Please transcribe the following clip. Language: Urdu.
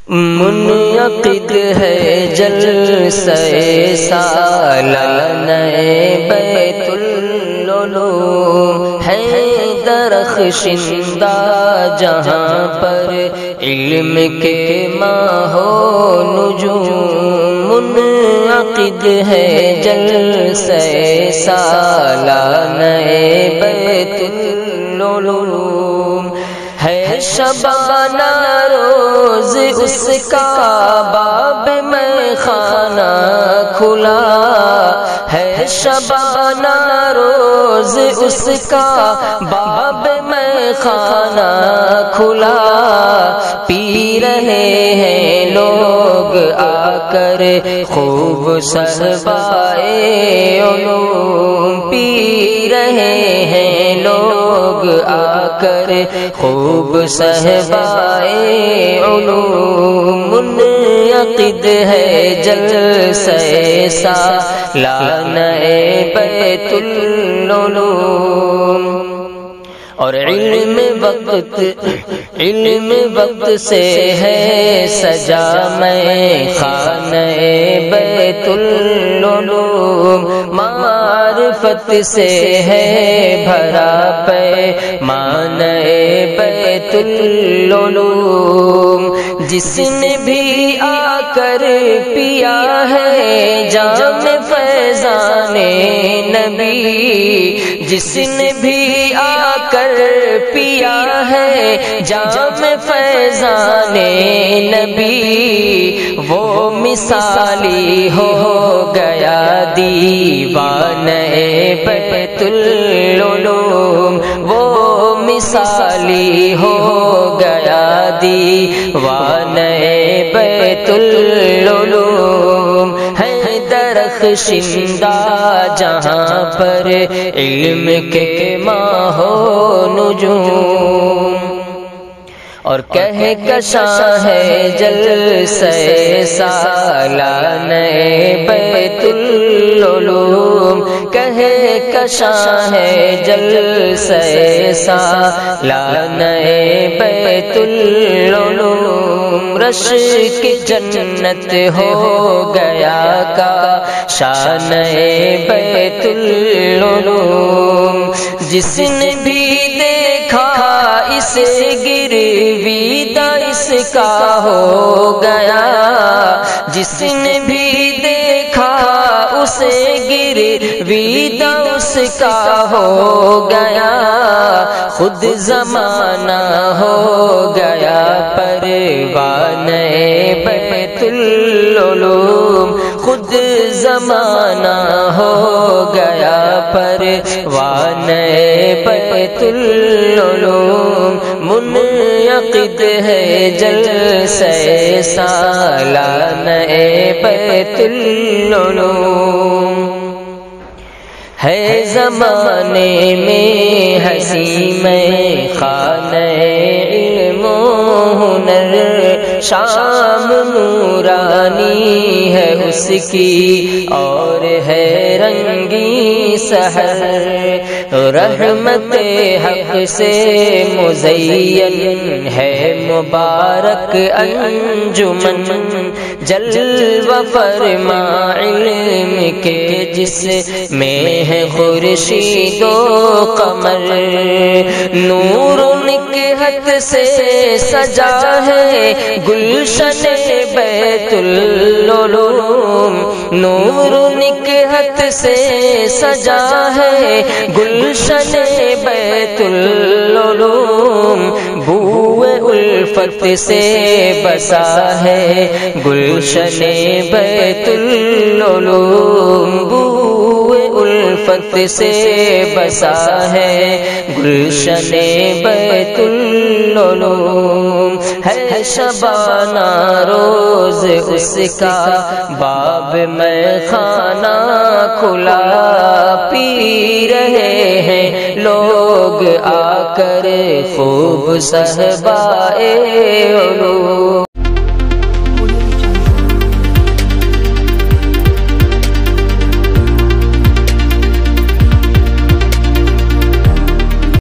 منعقد ہے جلسہ سالانہ بیت العلوم، ہے درخشندہ جہاں پر علم کے ماہ و نجوم۔ منعقد ہے جلسہ سالانہ بیت العلوم، ہے شبانہ روز اس کا باب میں خانہ کھلا، ہے شبانہ روز اس کا باب میں خانہ کھلا، پی رہے ہیں لوگ آ کر خوب صحبائے علوم، پی رہے ہیں لوگ آ کر خوب صحبائے علوم۔ منعقد ہے جلسہ سالانہ بیت العلوم، اور علم وقت سے ہے سجا میں خانہ بیت العلوم، معرفت سے ہے بھرا پیمانہ بیت العلوم، جس نے بھی آ کر پیا ہے جام فیضان نبی، جس نے بھی آ کر پیا ہے جام فیضان نبی، وہ مثالی ہو گیا دیوانہ بیت العلوم، وہ مثالی ہو گیا دیوانہ بیت العلوم، ہے درخشندہ جہاں پر علم کے ماہ و نجوم، اور کہکشاں ہے جلسہ سالانہ بیت العلوم، کہکشاں ہے جلسہ سالانہ بیت العلوم، رشک جنت ہو گیا کا شانہ بیت العلوم، جس نے بھی دیکھا اسے گرویدہ اس کا ہو گیا، جس نے بھی دیکھا اسے گرویدہ اس کا ہو گیا، خود زمانہ ہو گیا پروانہ بیت العلوم، خود زمانہ ہو گیا پروانہ بیت العلوم، منعقد ہے جلسہ سالانہ بیت العلوم، ہے زمانے میں ہنسی میں خانہ علم و ہنر، شام نورانی ہے اس کی اور ہے رنگی سحر، رحمت حق سے مزین ہے مبارک انجمن، جلوہ فرما علم کے جس میں ہے خورشید و قمر، نور نکہت سے سجا ہے گلشن بیت العلوم، نور نکہت سے سجا ہے گلشن بیت العلوم، بوئے الفت سے بسا ہے گلشن بیت العلوم، بوئے الفت سے بسا ہے گلشن بیت العلوم، ہے شبانہ روز اس کا باب میں خانہ کھلا، پی رہے ہیں لوگ آ کر خوب صحبائے علوم۔